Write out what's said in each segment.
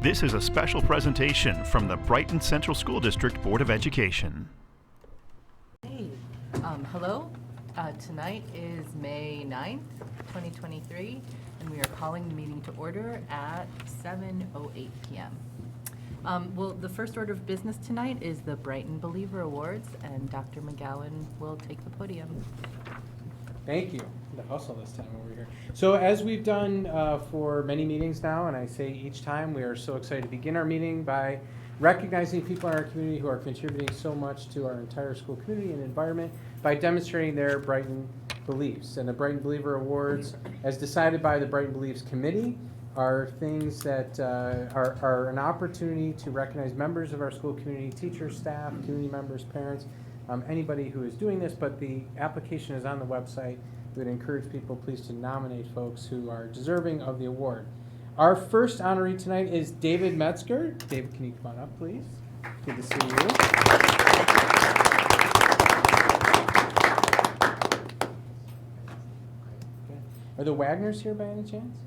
This is a special presentation from the Brighton Central School District Board of Education. Hey, hello. Tonight is May 9th, 2023, and we are calling the meeting to order at 7:08 p.m. Well, the first order of business tonight is the Brighton Believer Awards, and Dr. McGowan will take the podium. Thank you. The hustle this time over here. So as we've done for many meetings now, and I say each time, we are so excited to begin our meeting by recognizing people in our community who are contributing so much to our entire school community and environment by demonstrating their Brighton beliefs. And the Brighton Believer Awards, as decided by the Brighton Believes Committee, are things that are an opportunity to recognize members of our school community, teachers, staff, community members, parents, anybody who is doing this, but the application is on the website. We would encourage people please to nominate folks who are deserving of the award. Our first honoree tonight is David Metzger. David, can you come on up, please? Good to see you. Are the Wagners here by any chance?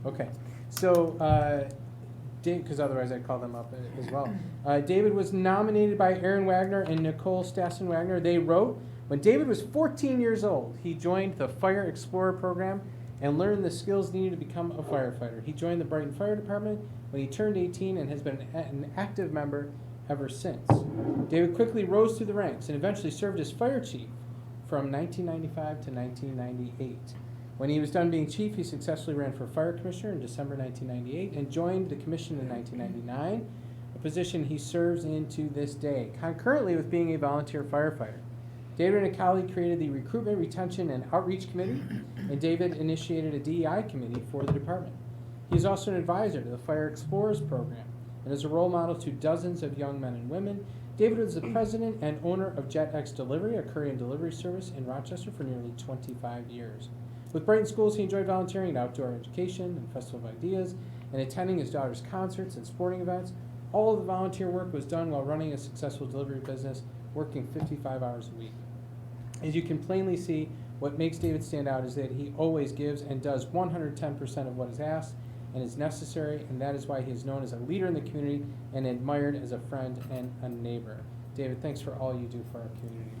Okay. So, because otherwise I'd call them up as well. David was nominated by Aaron Wagner and Nicole Stassen Wagner. They wrote, when David was 14 years old, he joined the Fire Explorer program and learned the skills needed to become a firefighter. He joined the Brighton Fire Department when he turned 18 and has been an active member ever since. David quickly rose through the ranks and eventually served as fire chief from 1995 to 1998. When he was done being chief, he successfully ran for fire commissioner in December 1998 and joined the commission in 1999, a position he serves in to this day, concurrently with being a volunteer firefighter. David and a colleague created the Recruitment, Retention, and Outreach Committee, and David initiated a DEI committee for the department. He is also an advisor to the Fire Explorers program and is a role model to dozens of young men and women. David was the president and owner of JetX Delivery, a courier and delivery service in Rochester for nearly 25 years. With Brighton Schools, he enjoyed volunteering in outdoor education and Festival of Ideas and attending his daughter's concerts and sporting events. All of the volunteer work was done while running a successful delivery business, working 55 hours a week. As you can plainly see, what makes David stand out is that he always gives and does 110% of what is asked and is necessary, and that is why he is known as a leader in the community and admired as a friend and a neighbor. David, thanks for all you do for our community.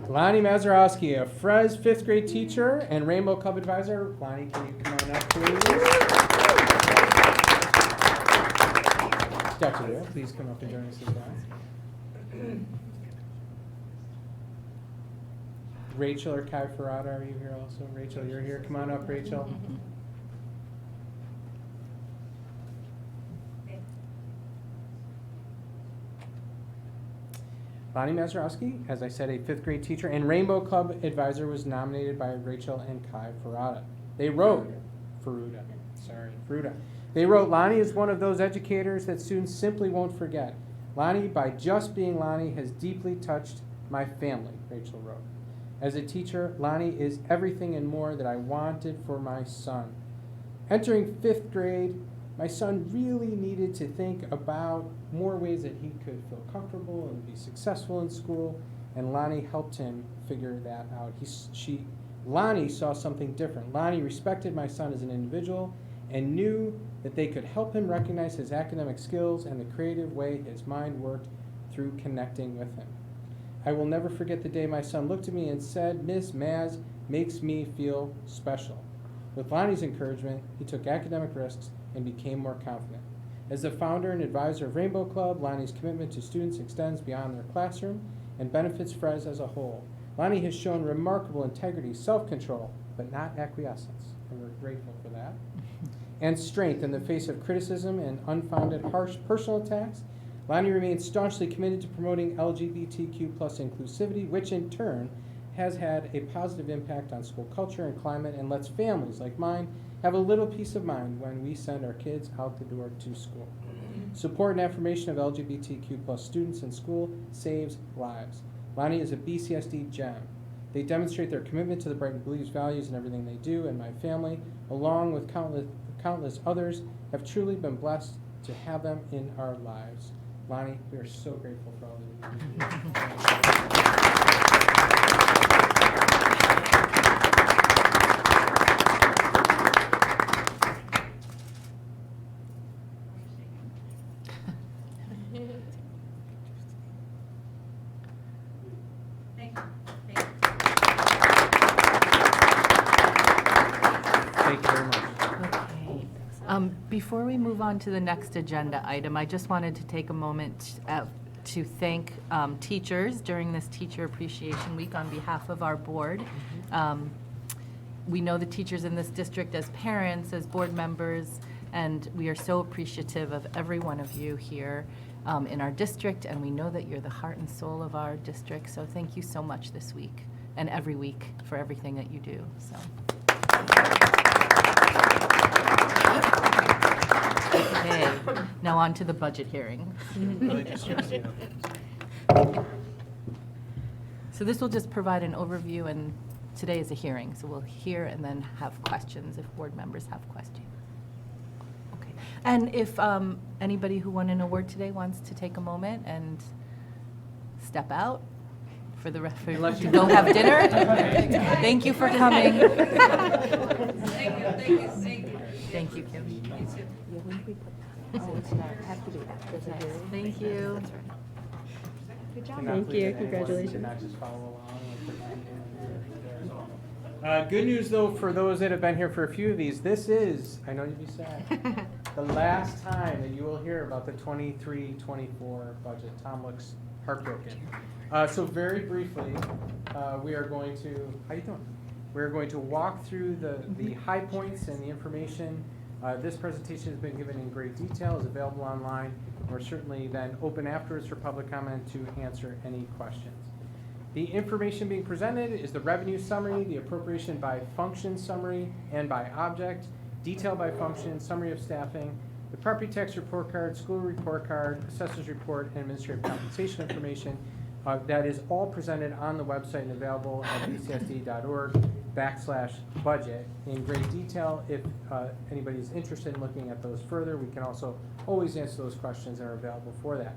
Lonnie Mazurowski, a Frez 5th grade teacher and Rainbow Club advisor. Lonnie, can you come on up, please? Dr. Dale, please come up and join us as well. Rachel or Kai Ferrata, are you here also? Rachel, you're here. Come on up, Rachel. Lonnie Mazurowski, as I said, a 5th grade teacher and Rainbow Club advisor, was nominated by Rachel and Kai Ferrata. They wrote, Ferrata. They wrote, Lonnie is one of those educators that students simply won't forget. Lonnie, by just being Lonnie, has deeply touched my family, Rachel wrote. As a teacher, Lonnie is everything and more that I wanted for my son. Entering 5th grade, my son really needed to think about more ways that he could feel comfortable and be successful in school, and Lonnie helped him figure that out. Lonnie saw something different. Lonnie respected my son as an individual and knew that they could help him recognize his academic skills and the creative way his mind worked through connecting with him. I will never forget the day my son looked at me and said, Miss Maz makes me feel special. With Lonnie's encouragement, he took academic risks and became more confident. As the founder and advisor of Rainbow Club, Lonnie's commitment to students extends beyond their classroom and benefits Frez as a whole. Lonnie has shown remarkable integrity, self-control, but not acquiescence, and we're grateful for that, and strength in the face of criticism and unfounded harsh personal attacks. Lonnie remains staunchly committed to promoting LGBTQ+ inclusivity, which in turn has had a positive impact on school culture and climate and lets families like mine have a little peace of mind when we send our kids out the door to school. Support and affirmation of LGBTQ plus students in school saves lives. Lonnie is a BCSD gem. They demonstrate their commitment to the Brighton Believes values in everything they do, and my family, along with countless others, have truly been blessed to have them in our lives. Lonnie, we are so grateful for all that you do. Thank you very much. Okay. Before we move on to the next agenda item, I just wanted to take a moment to thank teachers during this Teacher Appreciation Week on behalf of our board. We know the teachers in this district as parents, as board members, and we are so appreciative of every one of you here in our district, and we know that you're the heart and soul of our district, so thank you so much this week and every week for everything that you do. So. Okay, now on to the budget hearing. So this will just provide an overview, and today is a hearing, so we'll hear and then have questions if board members have questions. Okay, and if anybody who won an award today wants to take a moment and step out for the rest, to go have dinner, thank you for coming. Thank you. Thank you, Kim. You too. Have to do that. Thank you. Good job. Cannot Thank believe you. that anyone Congratulations. did not just follow along with good news, though, for those that have been here for a few of these, this is, I know you'd be sad, the last time that you will hear about the 23-24 budget. Tom looks heartbroken. So very briefly, we are going to, how you doing? We're going to walk through the high points and the information. This presentation has been given in great detail, is available online. We're certainly then open afterwards for public comment to answer any questions. The information being presented is the revenue summary, the appropriation by function summary and by object, detail by function, summary of staffing, the property tax report card, school report card, assessor's report, and administrative compensation information. That is all presented on the website and available at bcsd.org/budget in great detail. If anybody is interested in looking at those further, we can also always answer those questions that are available for that.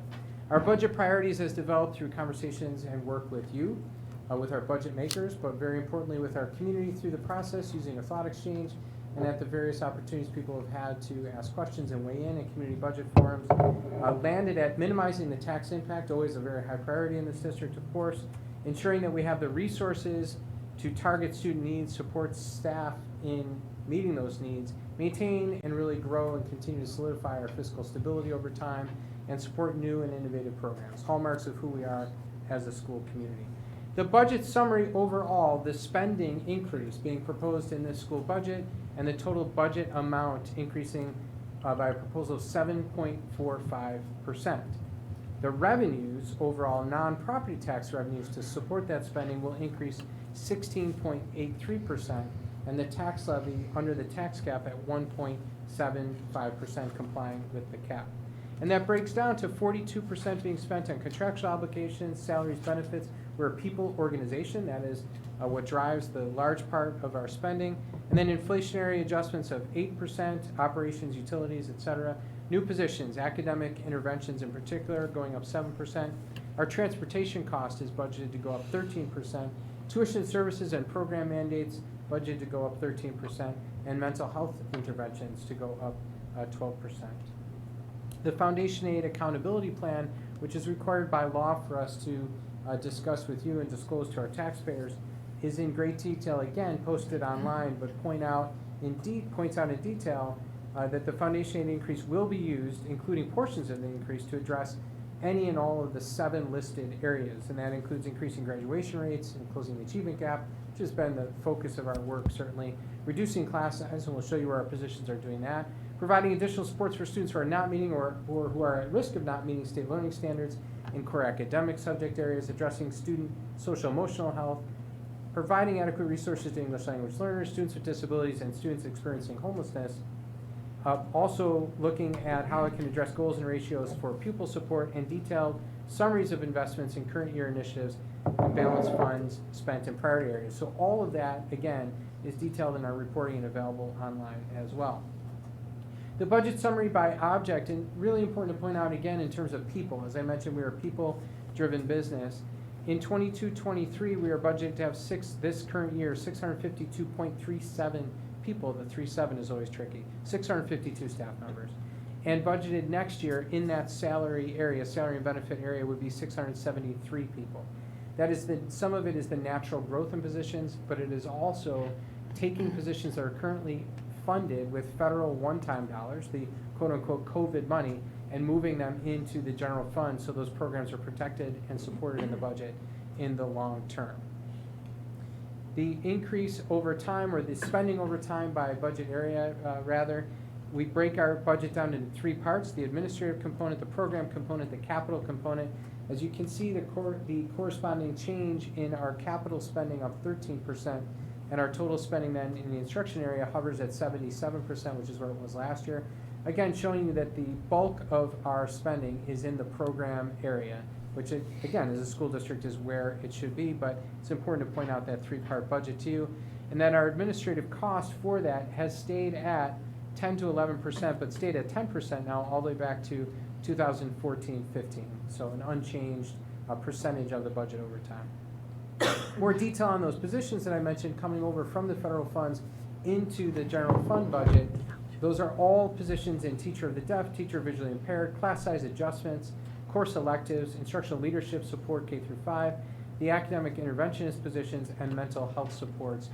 Our budget priorities is developed through conversations and work with you, with our budget makers, but very importantly with our community through the process using a thought exchange and at the various opportunities people have had to ask questions and weigh in community budget forums. Landed at minimizing the tax impact, always a very high priority in this district, of course, ensuring that we have the resources to target student needs, support staff in meeting those needs, maintain and really grow and continue to solidify our fiscal stability over time, and support new and innovative programs, hallmarks of who we are as a school community. The budget summary overall, the spending increase being proposed in this school budget and the total budget amount increasing by a proposal of 7.45%. The revenues, overall non-property tax revenues to support that spending will increase 16.83%, and the tax levy under the tax cap at 1.75%, complying with the cap. And that breaks down to 42% being spent on contractual obligations, salaries, benefits. We're a people organization. That is what drives the large part of our spending. And then inflationary adjustments of 8%, operations, utilities, et cetera. New positions, academic interventions in particular, going up 7%. Our transportation cost is budgeted to go up 13%. Tuition services and program mandates budgeted to go up 13%. And mental health interventions to go up 12%. The Foundation Aid Accountability Plan, which is required by law for us to discuss with you and disclose to our taxpayers, is in great detail, again, posted online, but points out in detail that the Foundation Aid increase will be used, including portions of the increase, to address any and all of the 7 listed areas, and that includes increasing graduation rates and closing the achievement gap, which has been the focus of our work, certainly, reducing class size, and we'll show you where our positions are doing that, providing additional supports for students who are not meeting or who are at risk of not meeting state learning standards in core academic subject areas, addressing student social emotional health, providing adequate resources to English language learners, students with disabilities, and students experiencing homelessness, Also looking at how it can address goals and ratios for pupil support and detailed summaries of investments in current year initiatives and balance funds spent in priority areas. So all of that, again, is detailed in our reporting and available online as well. The budget summary by object, and really important to point out again in terms of people. As I mentioned, we are a people-driven business. In 22-23, we are budgeted to have this current year, 652.37 people. The 37 is always tricky. 652 staff members. And budgeted next year in that salary area, salary and benefit area, would be 673 people. That is some of it is the natural growth in positions, but it is also taking positions that are currently funded with federal one-time dollars, the quote-unquote COVID money, and moving them into the general fund so those programs are protected and supported in the budget in the long term. The increase over time, or the spending over time by budget area, we break our budget down into three parts: the administrative component, the program component, the capital component. As you can see, the corresponding change in our capital spending of 13%, and our total spending then in the instruction area hovers at 77%, which is where it was last year. Again, showing you that the bulk of our spending is in the program area, which again, as a school district, is where it should be, but it's important to point out that three-part budget to you. And then our administrative cost for that has stayed at 10 to 11%, but stayed at 10% now all the way back to 2014-15. So an unchanged percentage of the budget over time. More detail on those positions that I mentioned coming over from the federal funds into the general fund budget. Those are all positions in teacher of the deaf, teacher visually impaired, class size adjustments, course electives, instructional leadership support K through 5, the academic interventionist positions, and mental health supports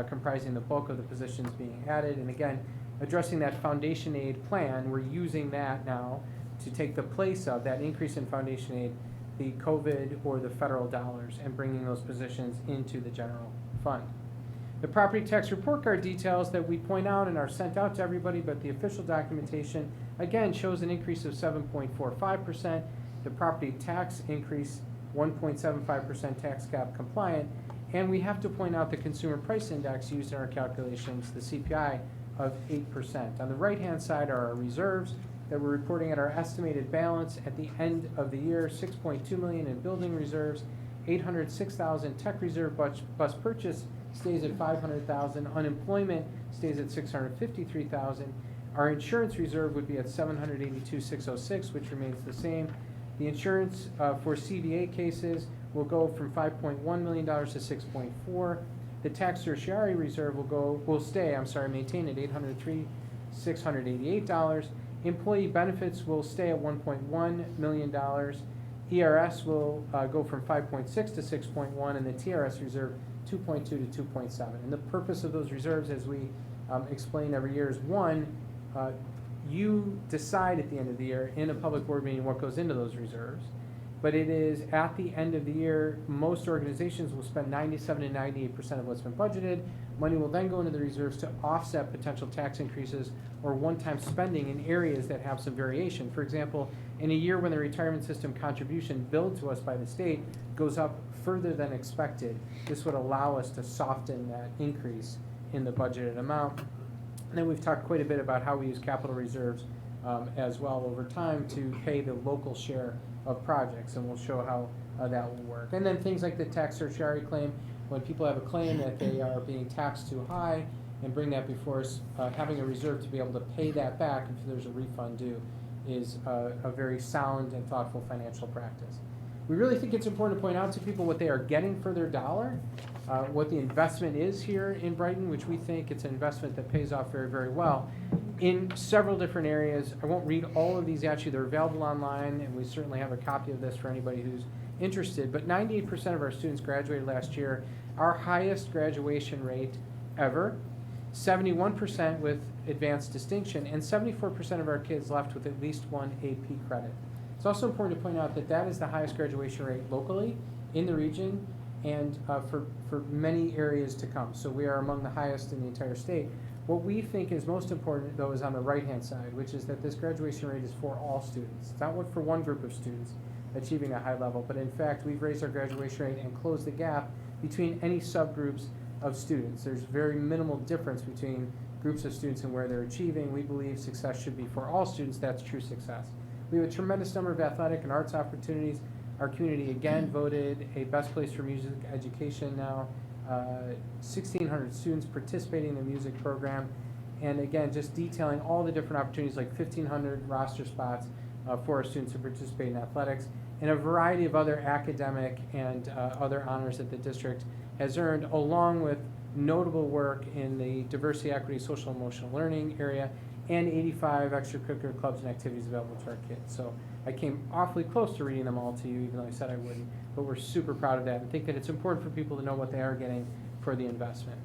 comprising the bulk of the positions being added. And again, addressing that foundation aid plan, we're using that now to take the place of that increase in foundation aid, the COVID or the federal dollars, and bringing those positions into the general fund. The property tax report card details that we point out and are sent out to everybody, but the official documentation again shows an increase of 7.45%. The property tax increase 1.75% tax cap compliant, and we have to point out the consumer price index used in our calculations, the CPI of 8%. On the right-hand side are our reserves that we're reporting at our estimated balance at the end of the year: $6.2 million in building reserves, $806,000 tech reserve. Bus purchase stays at $500,000. Unemployment stays at $653,000. Our insurance reserve would be at $782,606, which remains the same. The insurance for CVA cases will go from $5.1 million to $6.4. The tax certiorari reserve will stay maintained at $803,688. Employee benefits will stay at $1.1 million. ERS will go from 5.6 to 6.1, and the TRS reserve 2.2 to 2.7. And the purpose of those reserves, as we explain every year, is one, you decide at the end of the year in a public board meeting what goes into those reserves. But it is at the end of the year, most organizations will spend 97 to 98% of what's been budgeted. Money will then go into the reserves to offset potential tax increases or one-time spending in areas that have some variation. For example, in a year when the retirement system contribution billed to us by the state goes up further than expected, this would allow us to soften that increase in the budgeted amount. And then we've talked quite a bit about how we use capital reserves as well over time to pay the local share of projects, and we'll show how that will work. And then things like the tax certiorari claim, when people have a claim that they are being taxed too high and bring that before us, having a reserve to be able to pay that back if there's a refund due is a very sound and thoughtful financial practice. We really think it's important to point out to people what they are getting for their dollar, what the investment is here in Brighton, which we think it's an investment that pays off very, very well in several different areas. I won't read all of these at you. They're available online, and we certainly have a copy of this for anybody who's interested. But 98% of our students graduated last year, our highest graduation rate ever, 71% with advanced distinction, and 74% of our kids left with at least one AP credit. It's also important to point out that that is the highest graduation rate locally in the region and for many areas to come. So we are among the highest in the entire state. What we think is most important, though, is on the right-hand side, which is that this graduation rate is for all students. It's not for one group of students achieving a high level, but in fact, we've raised our graduation rate and closed the gap between any subgroups of students. There's very minimal difference between groups of students and where they're achieving. We believe success should be for all students. That's true success. We have a tremendous number of athletic and arts opportunities. Our community again voted a best place for music education now. 1,600 students participating in the music program. And again, just detailing all the different opportunities, like 1,500 roster spots for our students who participate in athletics, and a variety of other academic and other honors that the district has earned, along with notable work in the diversity, equity, social, emotional learning area, and 85 extracurricular clubs and activities available to our kids. So I came awfully close to reading them all to you, even though I said I wouldn't, but we're super proud of that and think that it's important for people to know what they are getting for the investment.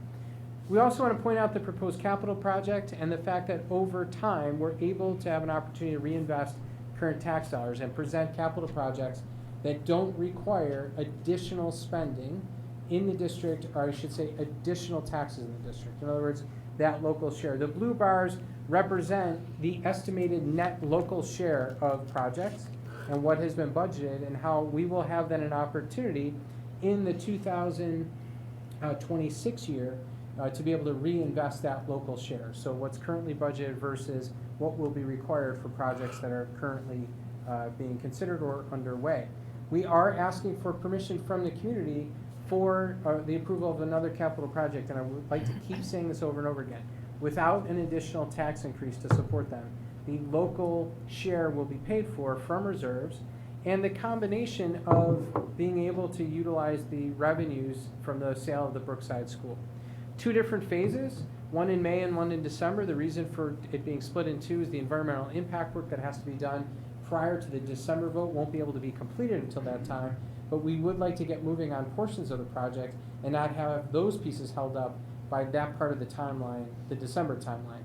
We also want to point out the proposed capital project and the fact that over time, we're able to have an opportunity to reinvest current tax dollars and present capital projects that don't require additional spending in the district, or I should say additional taxes in the district. In other words, that local share. The blue bars represent the estimated net local share of projects and what has been budgeted, and how we will have then an opportunity in the 2026 year to be able to reinvest that local share. So what's currently budgeted versus what will be required for projects that are currently being considered or underway. We are asking for permission from the community for the approval of another capital project, and I would like to keep saying this over and over again. Without an additional tax increase to support them, the local share will be paid for from reserves, and the combination of being able to utilize the revenues from the sale of the Brookside School. 2 different phases, one in May and one in December. The reason for it being split in 2 is the environmental impact work that has to be done prior to the December vote won't be able to be completed until that time, but we would like to get moving on portions of the project and not have those pieces held up by that part of the timeline, the December timeline.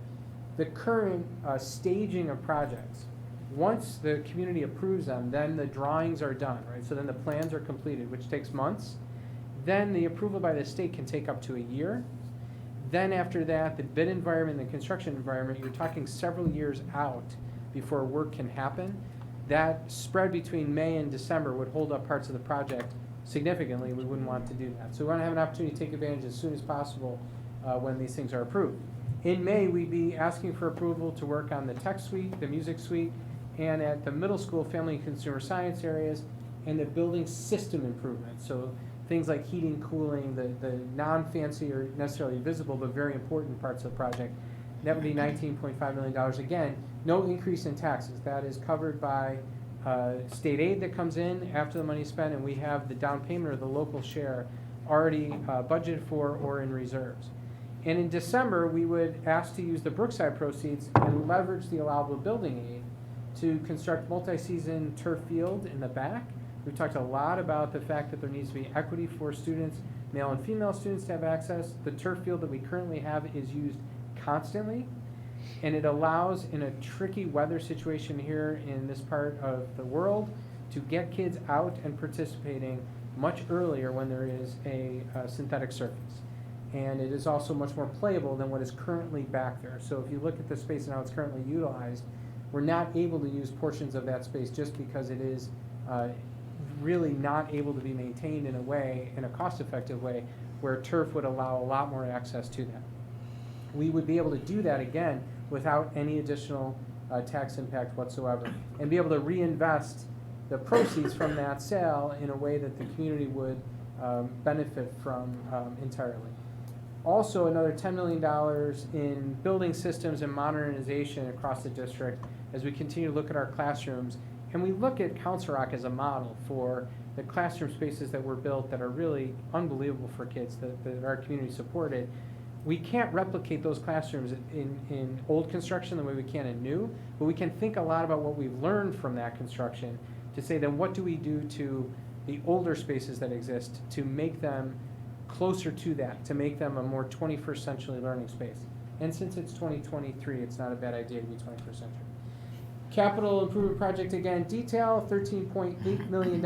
The current staging of projects, once the community approves them, then the drawings are done, right? So then the plans are completed, which takes months. Then the approval by the state can take up to a year. Then after that, the bid environment and the construction environment, you're talking several years out before work can happen. That spread between May and December would hold up parts of the project significantly. We wouldn't want to do that. So we want to have an opportunity to take advantage as soon as possible when these things are approved. In May, we'd be asking for approval to work on the tech suite, the music suite, and at the middle school, family and consumer science areas, and the building system improvements. So things like heating, cooling, the non-fancy or necessarily visible but very important parts of the project. That would be $19.5 million. Again, no increase in taxes. That is covered by state aid that comes in after the money is spent, and we have the down payment or the local share already budgeted for or in reserves. And in December, we would ask to use the Brookside proceeds and leverage the allowable building aid to construct multi-season turf field in the back. We've talked a lot about the fact that there needs to be equity for students, male and female students, to have access. The turf field that we currently have is used constantly, and it allows, in a tricky weather situation here in this part of the world, to get kids out and participating much earlier when there is a synthetic surface. And it is also much more playable than what is currently back there. So if you look at the space and how it's currently utilized, we're not able to use portions of that space just because it is really not able to be maintained in a way, in a cost-effective way, where turf would allow a lot more access to that. We would be able to do that again without any additional tax impact whatsoever, and be able to reinvest the proceeds from that sale in a way that the community would benefit from entirely. Also, another $10 million in building systems and modernization across the district as we continue to look at our classrooms. And we look at Council Rock as a model for the classroom spaces that were built that are really unbelievable for kids that our community supported. We can't replicate those classrooms in old construction the way we can in new, but we can think a lot about what we've learned from that construction to say, then what do we do to the older spaces that exist to make them closer to that, to make them a more 21st century learning space. And since it's 2023, it's not a bad idea to be 21st century. Capital improvement project, again, detail, $13.8 million.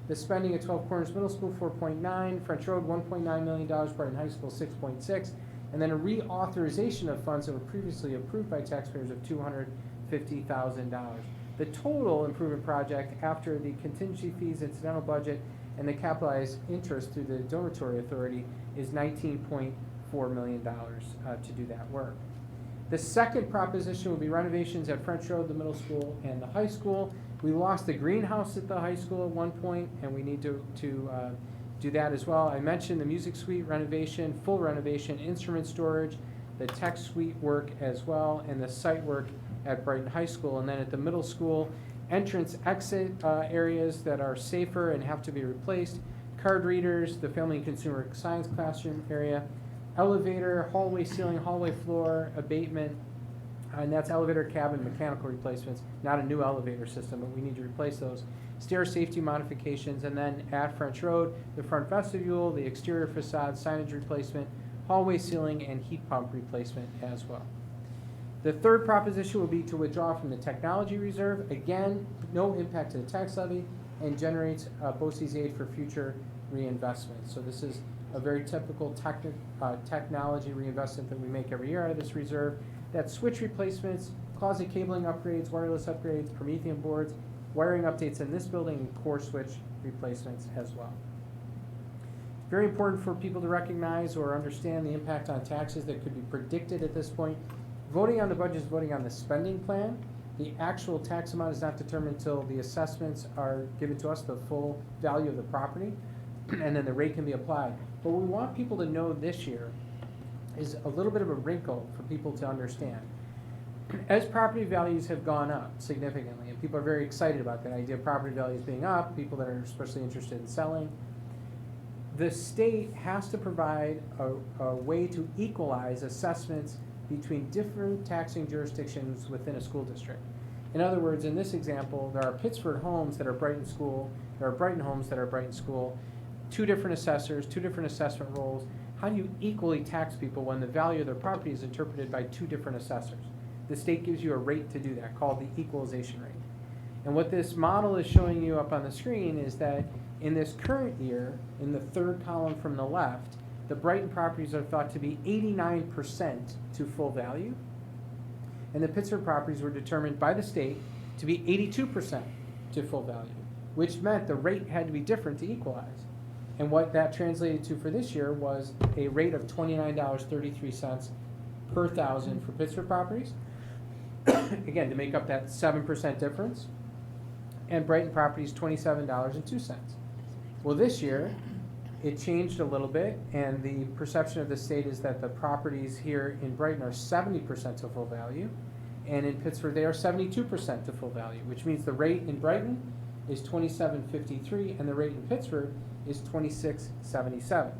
The spending at 12 Corners Middle School, 4.9, French Road, $1.9 million, Brighton High School, 6.6, and then a reauthorization of funds that were previously approved by taxpayers of $250,000. The total improvement project, after the contingency fees, incidental budget, and the capitalized interest through the Dormitory Authority, is $19.5 $4 million to do that work. The second proposition will be renovations at French Road, the middle school, and the high school. We lost the greenhouse at the high school at one point, and we need to do that as well. I mentioned the music suite renovation, full renovation, instrument storage, the tech suite work as well, and the site work at Brighton High School. And then at the middle school, entrance exit areas that are safer and have to be replaced, card readers, the family and consumer science classroom area, elevator, hallway ceiling, hallway floor, abatement, and that's elevator cabin mechanical replacements, not a new elevator system, but we need to replace those. Stair safety modifications, and then at French Road, the front vestibule, the exterior facade, signage replacement, hallway ceiling, and heat pump replacement as well. The third proposition will be to withdraw from the technology reserve. Again, no impact to the tax levy, and generates BOCES aid for future reinvestment. So this is a very typical technology reinvestment that we make every year out of this reserve. That's switch replacements, closet cabling upgrades, wireless upgrades, Promethean boards, wiring updates in this building, and core switch replacements as well. Very important for people to recognize or understand the impact on taxes that could be predicted at this point. Voting on the budget is voting on the spending plan. The actual tax amount is not determined until the assessments are given to us, the full value of the property, and then the rate can be applied. But what we want people to know this year is a little bit of a wrinkle for people to understand. As property values have gone up significantly, and people are very excited about that idea of property values being up, people that are especially interested in selling, the state has to provide a way to equalize assessments between different taxing jurisdictions within a school district. In other words, in this example, there are Pittsford homes that are Brighton school, there are Brighton homes that are Brighton school, two different assessors, two different assessment roles. How do you equally tax people when the value of their property is interpreted by two different assessors? The state gives you a rate to do that called the equalization rate. And what this model is showing you up on the screen is that in this current year, in the third column from the left, the Brighton properties are thought to be 89% to full value, and the Pittsburgh properties were determined by the state to be 82% to full value, which meant the rate had to be different to equalize. And what that translated to for this year was a rate of $29.33 per thousand for Pittsburgh properties, again, to make up that 7% difference, and Brighton properties $27.02. Well, this year, it changed a little bit, and the perception of the state is that the properties here in Brighton are 70% to full value, and in Pittsburgh they are 72% to full value, which means the rate in Brighton is $27.53 and the rate in Pittsburgh is $26.77.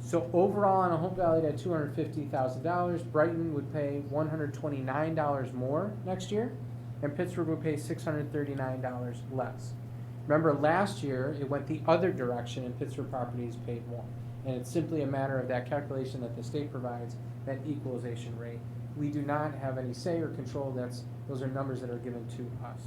So overall, on a home valued at $250,000, Brighton would pay $129 more next year, and Pittsburgh would pay $639 less. Remember, last year, it went the other direction and Pittsburgh properties paid more. And it's simply a matter of that calculation that the state provides, that equalization rate. We do not have any say or control. Those are numbers that are given to us.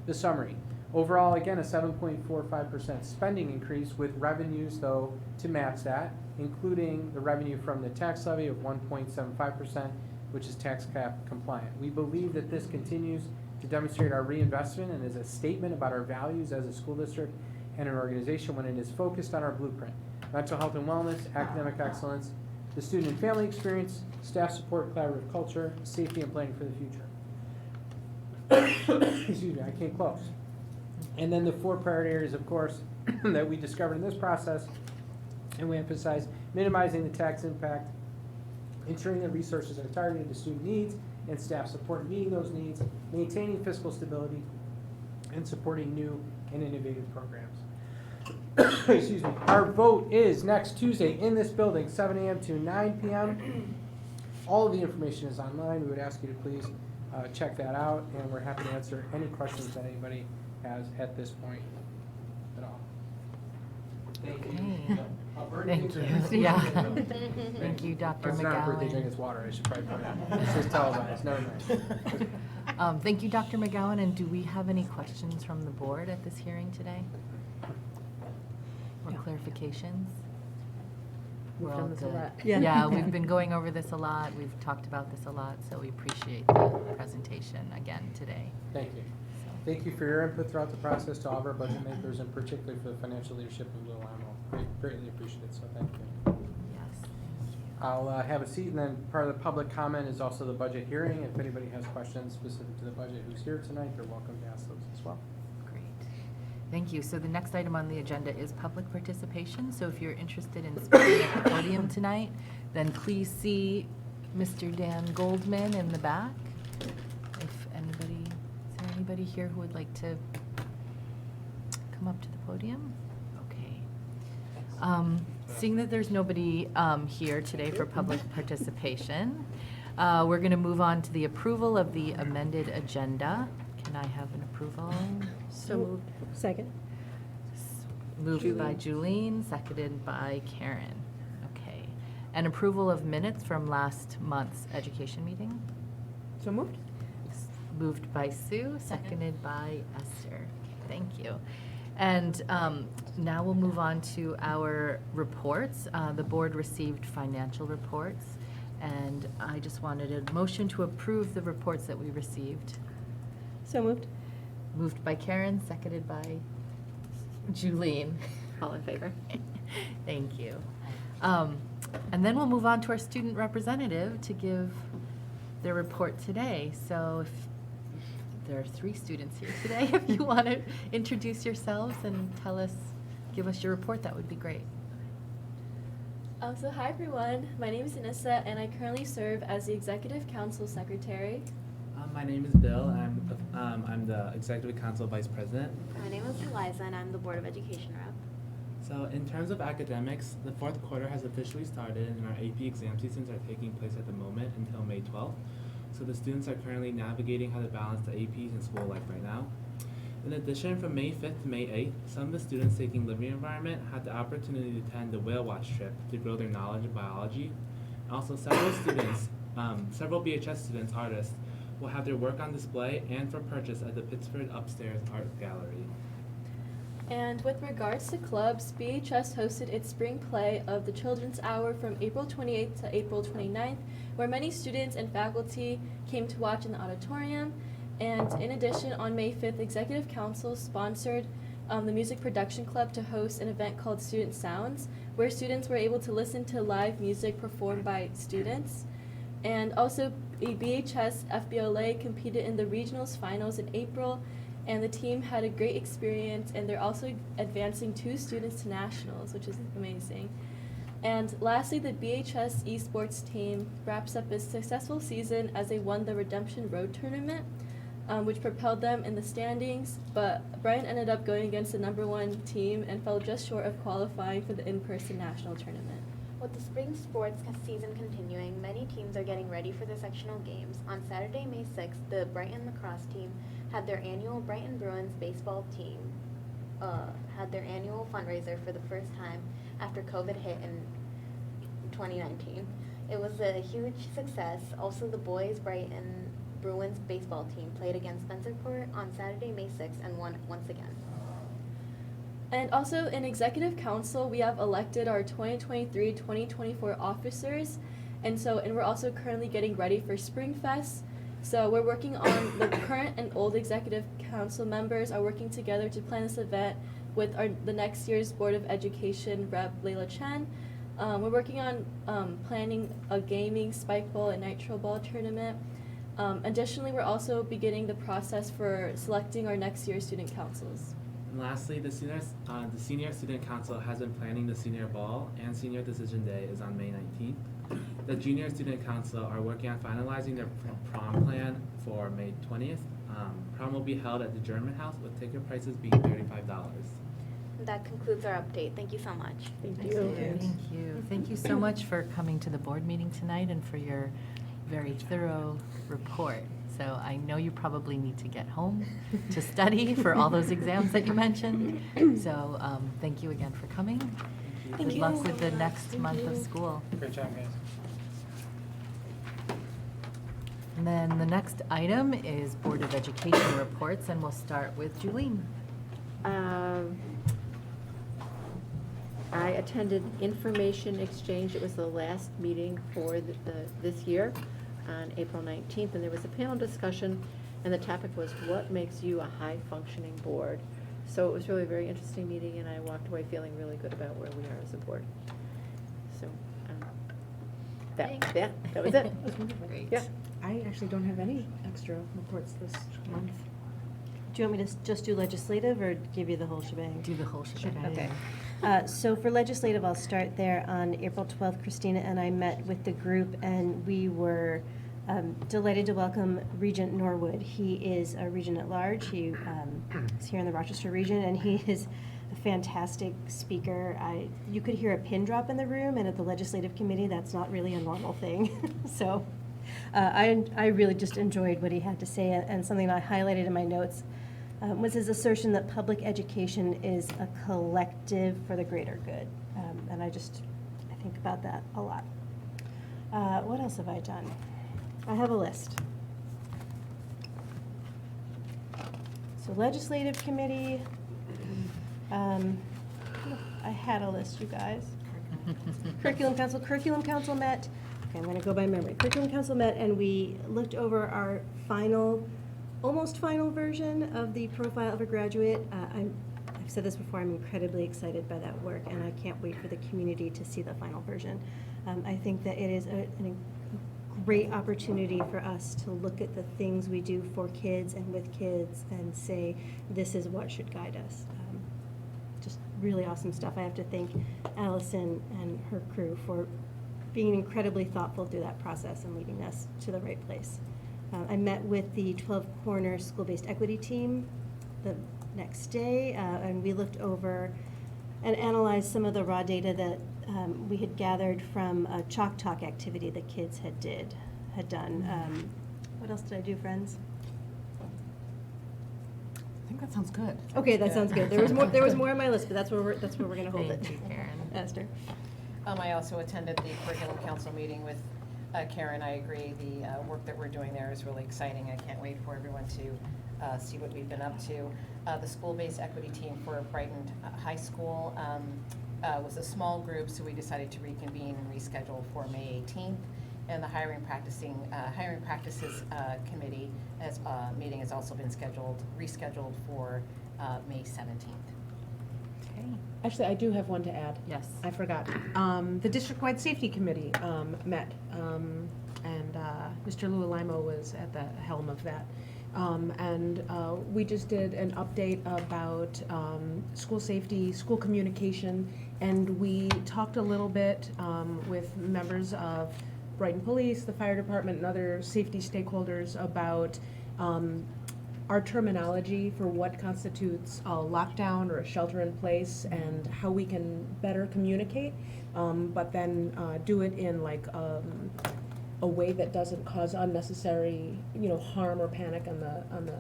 The summary. Overall, again, a 7.45% spending increase with revenues, though, to match that, including the revenue from the tax levy of 1.75%, which is tax cap compliant. We believe that this continues to demonstrate our reinvestment and is a statement about our values as a school district and an organization when it is focused on our blueprint: mental health and wellness, academic excellence, the student and family experience, staff support, collaborative culture, safety and planning for the future. Excuse me, I came close. And then the four priority areas, of course, that we discovered in this process, and we emphasize minimizing the tax impact, ensuring that resources are targeted to student needs and staff support in meeting those needs, maintaining fiscal stability, and supporting new and innovative programs. Excuse me. Our vote is next Tuesday in this building, 7 a.m. to 9 p.m. All of the information is online. We would ask you to please check that out, and we're happy to answer any questions that anybody has at this point at all. Thank you. Thank you. Yeah. Thank you, Dr. That's not a birthday drink, McGowan. it's water. I should probably point out. This is televised. Never mind. Thank you, Dr. McGowan. And do we have any questions from the board at this hearing today? Or clarifications? We've We're all done this a good. lot. Yeah, we've been going over this a lot. We've talked about this a lot, so we appreciate the presentation again today. Thank you. So, Thank you for your input throughout the process, to all of our budget makers, and particularly for the financial leadership of Little Amo. Greatly appreciated, so thank you. yes, I'll have a seat, and then part of the public comment is also the budget hearing. If anybody has questions specific to the budget who's here tonight, they're welcome to ask those as well. Great. Thank you. So the next item on the agenda is public participation. So if you're interested in speaking at the podium tonight, then please see Mr. Dan Goldman in the back. If anybody, is there anybody here who would like to come up to the podium? Okay. Seeing that there's nobody here today for public participation, we're going to move on to the approval of the amended agenda. Can I have an approval? So moved. Second. Moved by Julene, seconded by Karen. Okay. And approval of minutes from last month's education meeting? So moved. Moved by Sue, seconded by Esther. Thank you. And now we'll move on to our reports. The board received financial reports, and I just wanted a motion to approve the reports that we received. So moved. Moved by Karen, seconded by Julene. All in favor? Thank you. And then we'll move on to our student representative to give their report today. So if there are 3 students here today, if you want to introduce yourselves and give us your report, that would be great. So hi everyone, my name is Anissa and I currently serve as the Executive Council Secretary. My name is Bill, and I'm the Executive Council Vice President. My name is Eliza, and I'm the Board of Education rep. So in terms of academics, the 4th quarter has officially started, and our AP exam seasons are taking place at the moment until May 12th. So the students are currently navigating how to balance the APs and school life right now. In addition, from May 5th to May 8th, some of the students taking Levy environment had the opportunity to attend the whale watch trip to grow their knowledge of biology. Also, several students, several BHS students, artists, will have their work on display and for purchase at the Pittsford Upstairs Art Gallery. And with regards to clubs, BHS hosted its spring play of the Children's Hour from April 28th to April 29th, where many students and faculty came to watch in the auditorium. And in addition, on May 5th, Executive Council sponsored the Music Production Club to host an event called Student Sounds, where students were able to listen to live music performed by students. And also, BHS FBLA competed in the regionals finals in April, and the team had a great experience, and they're also advancing 2 students to nationals, which is amazing. And lastly, the BHS esports team wraps up a successful season as they won the Redemption Road Tournament, which propelled them in the standings, but Brighton ended up going against the #1 team and fell just short of qualifying for the in-person national tournament. With the spring sports season continuing, many teams are getting ready for the sectional games. On Saturday, May 6th, the Brighton lacrosse team had their annual Brighton Bruins baseball team had their annual fundraiser for the first time after COVID hit in 2019. It was a huge success. Also, the boys Brighton Bruins baseball team played against Spencerport on Saturday, May 6th and won once again. And also in Executive Council, we have elected our 2023-2024 officers, and we're also currently getting ready for Spring Fest. So we're working on the current and old Executive Council members are working together to plan this event with the next year's Board of Education rep, Layla Chen. We're working on planning a gaming, spike ball, and nitro ball tournament. Additionally, we're also beginning the process for selecting our next year's student councils. And lastly, the Senior Student Council has been planning the Senior Ball, and Senior Decision Day is on May 19th. The Junior Student Council are working on finalizing their prom plan for May 20th. Prom will be held at the German House, with ticket prices being $35. That concludes our update. Thank you so much. Thank Thank you. you. Thank you so much for coming to the board meeting tonight and for your very thorough report. So I know you probably need to get home to study for all those exams that you mentioned. So thank you again for coming. Thank Good you. luck with the next month of school. Great job, guys. And then the next item is Board of Education reports, and we'll start with Julene. I attended information exchange. It was the last meeting for this year on April 19th, and there was a panel discussion, and the topic was, what makes you a high-functioning board? So it was really a very interesting meeting, and I walked away feeling really good about where we are as a board. So That was it. Great. Yeah. I actually don't have any extra reports this month. Do you want me to just do legislative or give you the whole shebang? Do the whole shebang. Okay. So for legislative, I'll start there. On April 12th, Christina and I met with the group, and we were delighted to welcome Regent Norwood. He is a regent at large. He is here in the Rochester region, and he is a fantastic speaker. You could hear a pin drop in the room, and at the legislative committee, that's not really a normal thing. So I really just enjoyed what he had to say, and something I highlighted in my notes was his assertion that public education is a collective for the greater good. And I think about that a lot. What else have I done? I have a list. So legislative committee, I had a list, you guys. Curriculum council met. Okay, I'm going to go by memory. Curriculum council met, and we looked over our almost final version of the profile of a graduate. I've said this before, I'm incredibly excited by that work, and I can't wait for the community to see the final version. I think that it is a great opportunity for us to look at the things we do for kids and with kids and say, this is what should guide us. Just really awesome stuff. I have to thank Allison and her crew for being incredibly thoughtful through that process and leading us to the right place. I met with the 12 Corner School-Based Equity Team the next day, and we looked over and analyzed some of the raw data that we had gathered from a Chalk Talk activity that kids had done. What else did I do, friends? I think that sounds good. Okay, that sounds good. There was more on my list, but that's where we're going to hold it. Thank you, Karen. Esther. I also attended the curriculum council meeting with Karen. I agree, the work that we're doing there is really exciting. I can't wait for everyone to see what we've been up to. The school-based equity team for Brighton High School was a small group, so we decided to reconvene and reschedule for May 18th. And the hiring practices committee meeting has also been rescheduled for May 17th. Okay. Actually, I do have one to add. Yes. I forgot. The district-wide safety committee met, and Mr. Lualimo was at the helm of that. And we just did an update about school safety, school communication, and we talked a little bit with members of Brighton Police, the fire department, and other safety stakeholders about our terminology for what constitutes a lockdown or a shelter in place and how we can better communicate, but then do it in like a way that doesn't cause unnecessary, harm or panic on the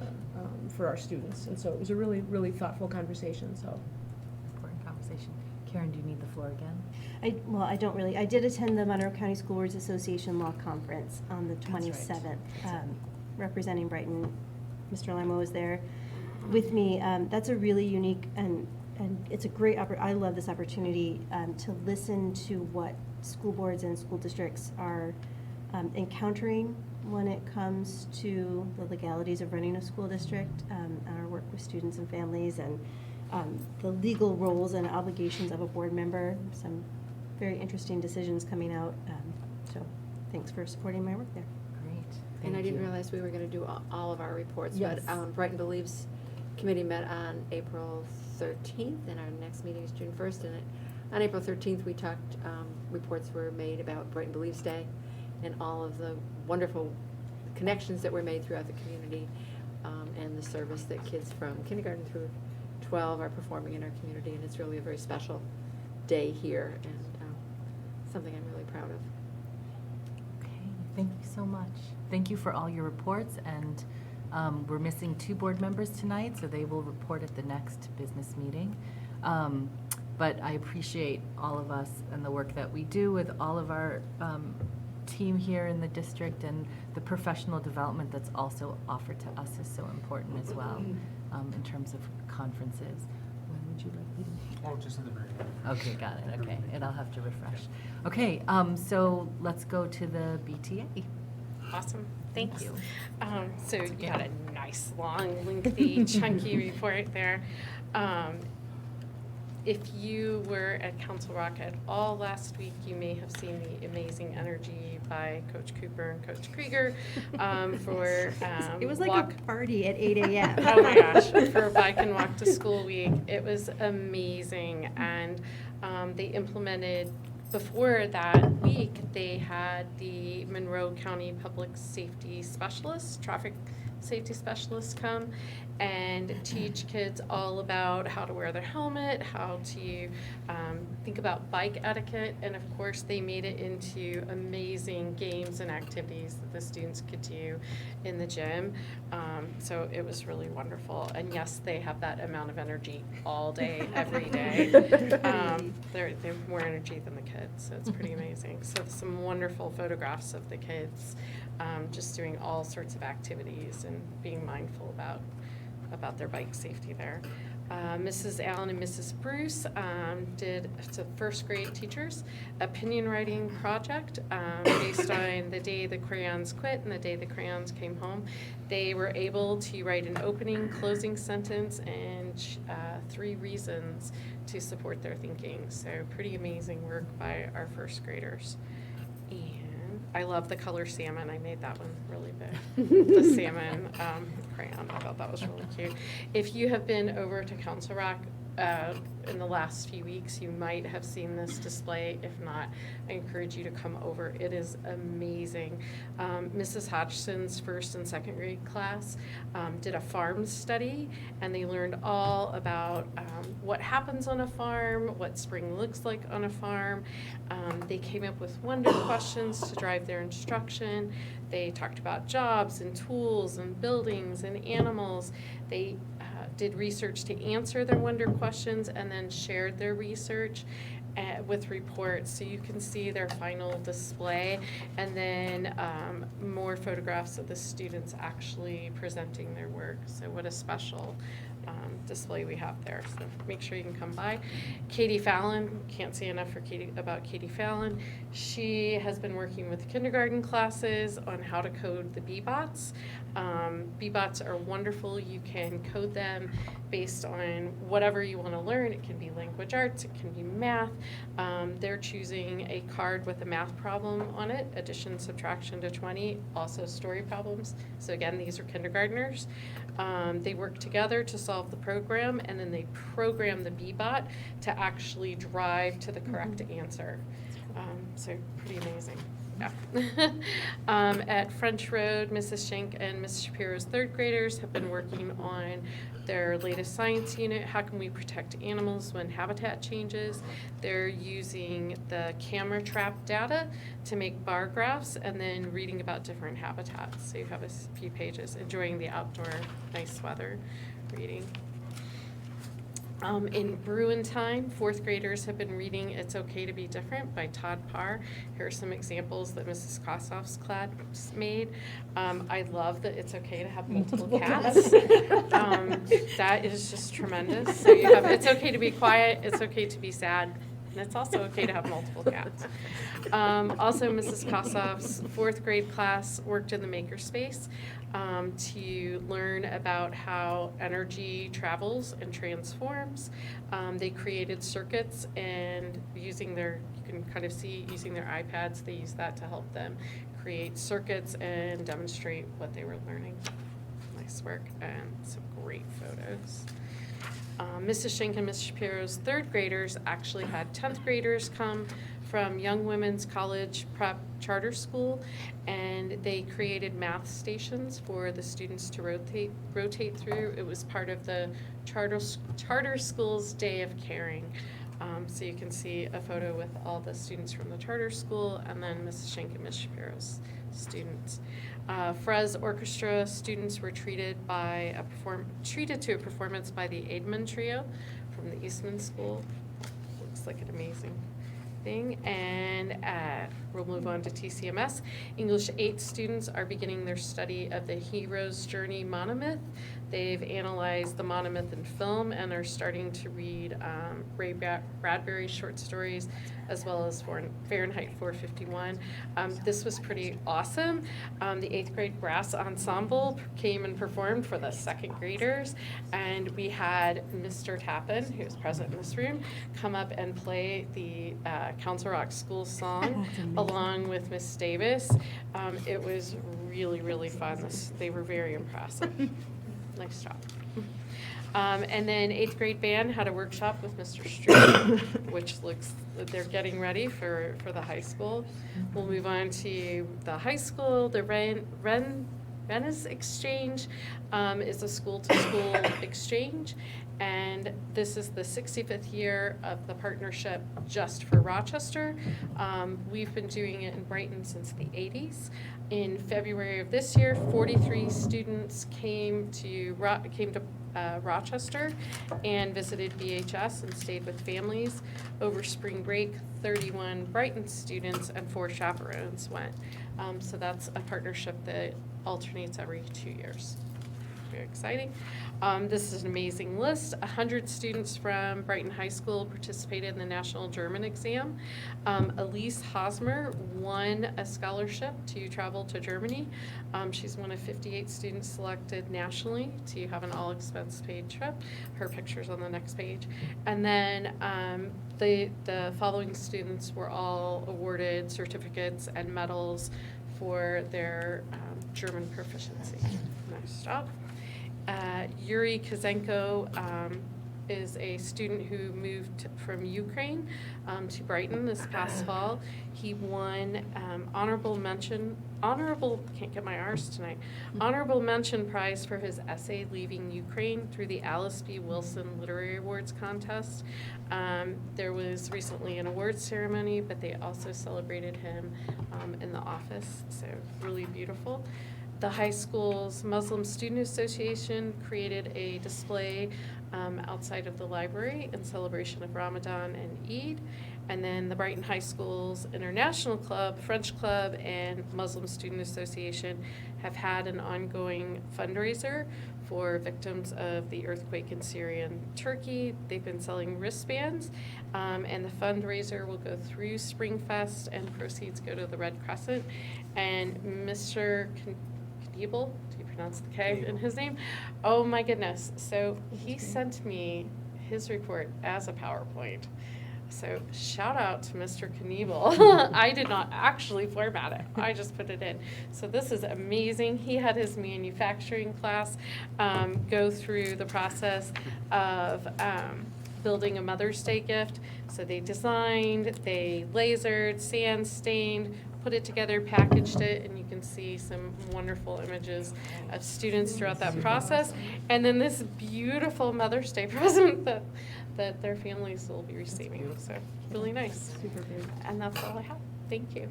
for our students. And so it was a really, really thoughtful conversation. So Important conversation. Karen, do you need the floor again? I don't really. I did attend the Monroe County School Boards Association Law Conference on the That's right. 27th, representing Brighton. Mr. Limo was there with me. That's a really unique and it's a great I love this opportunity to listen to what school boards and school districts are encountering when it comes to the legalities of running a school district, our work with students and families, and the legal roles and obligations of a board member. Some very interesting decisions coming out. So thanks for supporting my work there. Great. And I Thank didn't you. realize we were going to do all of our reports. Yes. But Brighton Believes Committee met on April 13th, and our next meeting is June 1st. And on April 13th, we talked, reports were made about Brighton Believes Day and all of the wonderful connections that were made throughout the community, and the service that kids from kindergarten through 12 are performing in our community. And it's really a very special day here, and something I'm really proud of. Okay, thank you so much. Thank you for all your reports, and we're missing 2 board members tonight, so they will report at the next business meeting. But I appreciate all of us and the work that we do with all of our team here in the district, and the professional development that's also offered to us is so important as well in terms of conferences. When would you like me to? Oh, just in the very end. Okay, got it, okay, and I'll have to refresh. Okay, so let's go to the BTA. Awesome, thank you. So That's you okay. had a nice, long, lengthy, chunky report there. If you were at Council Rock at all last week, you may have seen the amazing energy by Coach Cooper and Coach Krieger for It was like walk. a party at 8 a.m. Oh my gosh, for Bike and Walk to School Week. It was amazing. And they implemented, before that week, they had the Monroe County Public Safety Specialist, traffic safety specialists come and teach kids all about how to wear their helmet, how to think about bike etiquette, and of course they made it into amazing games and activities that the students could do in the gym. So it was really wonderful, and yes, they have that amount of energy all day, every day. They have more energy than the kids, so it's pretty amazing. So some wonderful photographs of the kids just doing all sorts of activities and being mindful about their bike safety there. Mrs. Allen and Mrs. Bruce did, to first grade teachers, opinion writing project based on the day the crayons quit and the day the crayons came home. They were able to write an opening, closing sentence, and 3 reasons to support their thinking. So pretty amazing work by our first graders. And I love the color salmon. I made that one really big. The salmon crayon. I thought that was really cute. If you have been over to Council Rock in the last few weeks, you might have seen this display. If not, I encourage you to come over. It is amazing. Mrs. Hodgson's first and second grade class did a farm study, and they learned all about what happens on a farm, what spring looks like on a farm. They came up with wonder questions to drive their instruction. They talked about jobs and tools and buildings and animals. They did research to answer their wonder questions and then shared their research with reports, so you can see their final display, and then more photographs of the students actually presenting their work. So what a special display we have there. So make sure you can come by. Katie Fallon, can't say enough about Katie Fallon. She has been working with kindergarten classes on how to code the B-bots. B-bots are wonderful. You can code them based on whatever you want to learn. It can be language arts, it can be math. They're choosing a card with a math problem on it, addition, subtraction to 20, also story problems. So again, these are kindergartners. They work together to solve the program, and then they program the B-bot to actually drive to the correct answer. So pretty amazing. Yeah. At French Road, Mrs. Schenk and Mrs. Shapiro's third graders have been working on their latest science unit, how can we protect animals when habitat changes. They're using the camera trap data to make bar graphs and then reading about different habitats. So you have a few pages, enjoying the outdoor nice weather reading. In Bruin time, fourth graders have been reading It's Okay to Be Different by Todd Parr. Here are some examples that Mrs. Kossoff's class made. I love that it's okay to have multiple cats. That is just tremendous. So you have It's Okay to Be Quiet, It's Okay to Be Sad, and it's also okay to have multiple cats. Also, Mrs. Kossoff's fourth grade class worked in the makerspace to learn about how energy travels and transforms. They created circuits, and using their, you can kind of see, using their iPads, they use that to help them create circuits and demonstrate what they were learning. Nice work, and some great photos. Mrs. Schenk and Mrs. Shapiro's third graders actually had 10th graders come from Young Women's College Prep Charter School, and they created math stations for the students to rotate through. It was part of the Charter School's Day of Caring. So you can see a photo with all the students from the charter school, and then Mrs. Schenk and Mrs. Shapiro's students. Frez Orchestra students were treated to a performance by the Aidman Trio from the Eastman School. Looks like an amazing thing. And at We'll move on to TCMS. English 8 students are beginning their study of the Hero's Journey monomyth. They've analyzed the monomyth in film and are starting to read Ray Bradbury's short stories, as well as Fahrenheit 451. This was pretty awesome. The 8th grade brass ensemble came and performed for the 2nd graders, and we had Mr. Tappan, who's present in this room, come up and play the Council Rock School song along with Miss Davis. It was really, really fun. They were very impressive. Nice job. And then 8th grade band had a workshop with Mr. Street, which looks, they're getting ready for the high school. We'll move on to the high school. The Venice Exchange is a school-to-school exchange, and this is the 65th year of the partnership just for Rochester. We've been doing it in Brighton since the 80s. In February of this year, 43 students came to Rochester and visited VHS and stayed with families. Over spring break, 31 Brighton students and 4 chaperones went. So that's a partnership that alternates every 2 years. Very exciting. This is an amazing list. 100 students from Brighton High School participated in the National German exam. Elise Hosmer won a scholarship to travel to Germany. She's one of 58 students selected nationally to have an all-expense paid trip. Her picture's on the next page. And then the following students were all awarded certificates and medals for their German proficiency. Nice job. Yuri Kazenko is a student who moved from Ukraine to Brighton this past fall. He won honorable mention prize for his essay Leaving Ukraine through the Alice B. Wilson Literary Awards contest. There was recently an awards ceremony, but they also celebrated him in the office, so really beautiful. The high school's Muslim Student Association created a display outside of the library in celebration of Ramadan and Eid. And then the Brighton High School's International Club, French Club, and Muslim Student Association have had an ongoing fundraiser for victims of the earthquake in Syria and Turkey. They've been selling wristbands, and the fundraiser will go through Springfest, and proceeds go to the Red Crescent. And Mr. Kniebel, do you pronounce the K in his name? Oh my goodness. So he sent me his report as a PowerPoint. So shout out to Mr. Kniebel. I did not actually format it. I just put it in. So this is amazing. He had his manufacturing class go through the process of building a Mother's Day gift. So they designed, they lasered, sand stained, put it together, packaged it, and you can see some wonderful images of students throughout that process. And then this beautiful Mother's Day present that their families will be receiving. So really nice. Super good. And that's all I have. Thank you.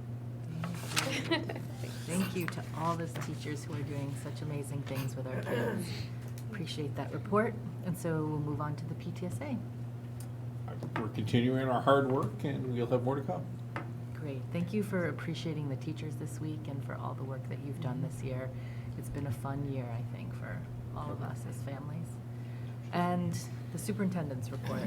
Thank you to all those teachers who are doing such amazing things with our kids. Appreciate that report. And so we'll move on to the PTSA. We're continuing our hard work, and we'll have more to come. Great. Thank you for appreciating the teachers this week and for all the work that you've done this year. It's been a fun year, I think, for all of us as families. And the superintendent's report.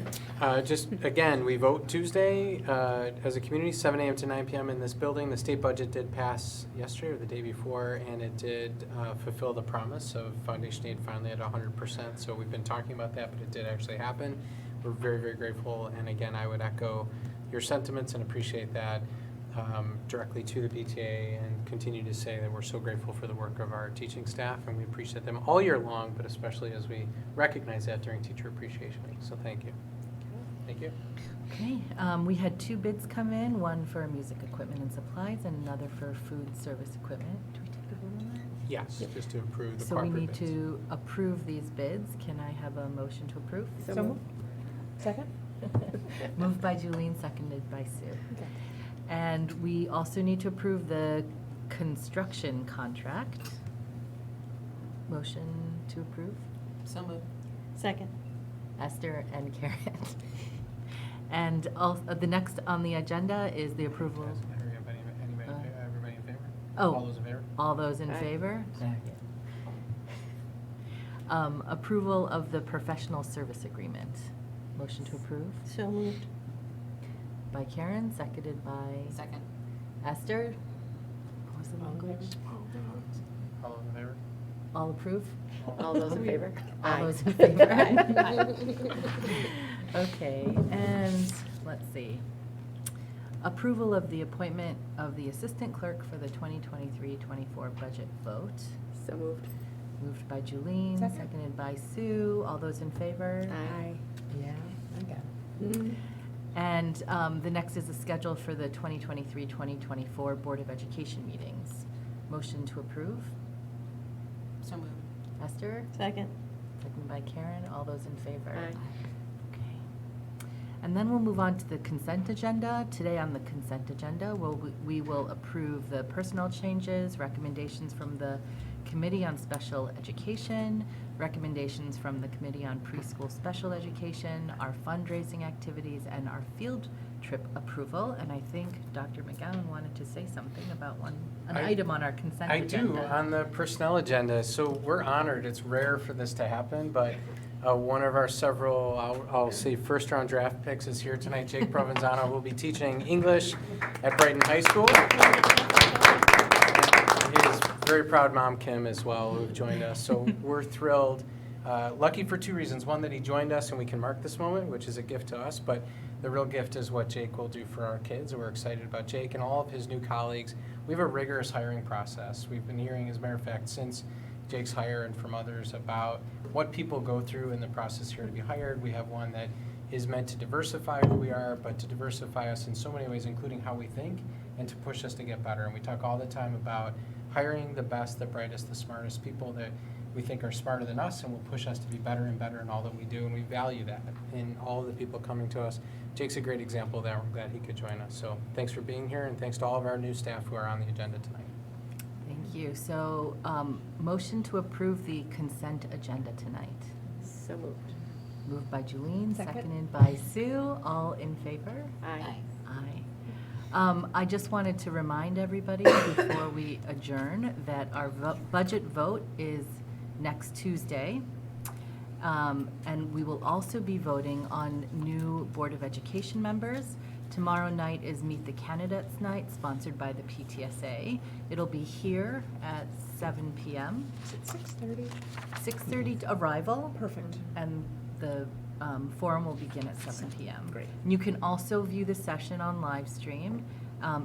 Just, again, we vote Tuesday as a community, 7 a.m. to 9 p.m. in this building. The state budget did pass yesterday or the day before, and it did fulfill the promise of foundation aid finally at 100%. So we've been talking about that, but it did actually happen. We're very, very grateful. And again, I would echo your sentiments and appreciate that directly to the PTA, and continue to say that we're so grateful for the work of our teaching staff, and we appreciate them all year long, but especially as we recognize that during Teacher Appreciation Week. So thank you. Thank you. Okay, we had 2 bids come in, one for music equipment and supplies and another for food service equipment. Do we take a vote on that? Yes, just to approve the So we corporate need bids. to approve these bids. Can I have a motion to approve? So moved. Second? Moved by Julene, seconded by Sue. Okay. And we also need to approve the construction contract. Motion to approve? So moved. Second. Esther and Karen. And the next on the agenda is the approval. Does it matter if any Oh. All those in favor? All those in Aye. favor? Approval of the professional service agreement. Motion to approve So moved. by Karen, seconded by Second. Esther. What was the language? All those in favor? All approve? All those in favor? All Aye. those in favor? Okay, and let's see. Approval of the appointment of the assistant clerk for the 2023-24 budget vote. So moved. Moved by Julene, Second. seconded by Sue. All those in favor? Aye. Yeah, I got it. And the next is the schedule for the 2023-2024 Board of Education meetings. Motion to approve. So moved. Esther, Second. seconded by Karen. All those in favor? Aye. Okay. And then we'll move on to the consent agenda. Today on the consent agenda, we will approve the personnel changes, recommendations from the Committee on Special Education, recommendations from the Committee on Preschool Special Education, our fundraising activities, and our field trip approval. And I think Dr. McGowan wanted to say something about an item on our consent I agenda. do, on the personnel agenda. So we're honored. It's rare for this to happen, but one of our several, I'll say, first-round draft picks is here tonight. Jake Provenzano will be teaching English at Brighton High School. His very proud mom, Kim, as well, who've joined us. So we're thrilled. Lucky for two reasons. One, that he joined us and we can mark this moment, which is a gift to us. But the real gift is what Jake will do for our kids. And we're excited about Jake and all of his new colleagues. We have a rigorous hiring process. We've been hearing, as a matter of fact, since Jake's hire and from others about what people go through in the process here to be hired. We have one that is meant to diversify who we are, but to diversify us in so many ways, including how we think, and to push us to get better. And we talk all the time about hiring the best, the brightest, the smartest people that we think are smarter than us and will push us to be better and better in all that we do. And we value that in all of the people coming to us. Jake's a great example of that. We're glad he could join us. So thanks for being here, and thanks to all of our new staff who are on the agenda tonight. Thank you. So, motion to approve the consent agenda tonight. So moved. Moved by Julene, Second. seconded by Sue. All in favor? Aye. Aye. I just wanted to remind everybody before we adjourn that our budget vote is next Tuesday. And we will also be voting on new Board of Education members. Tomorrow night is Meet the Candidates Night, sponsored by the PTSA. It'll be here at 7 p.m. Is it 6:30? 6:30 arrival. Perfect. And the forum will begin at 7 p.m. Great. And you can also view the session on live stream.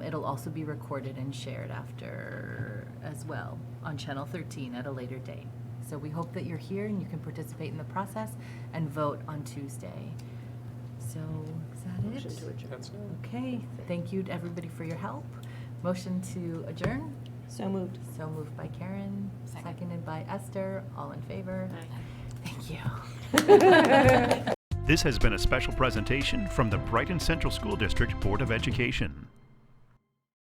It'll also be recorded and shared after as well on Channel 13 at a later date. So we hope that you're here and you can participate in the process and vote on Tuesday. So is that Motion it? to adjourn. That's Okay, thank you to everybody for your help. Motion to adjourn. So moved. So moved by Karen, Second. seconded by Esther. All in favor? Aye. Thank you. This has been a special presentation from the Brighton Central School District Board of Education.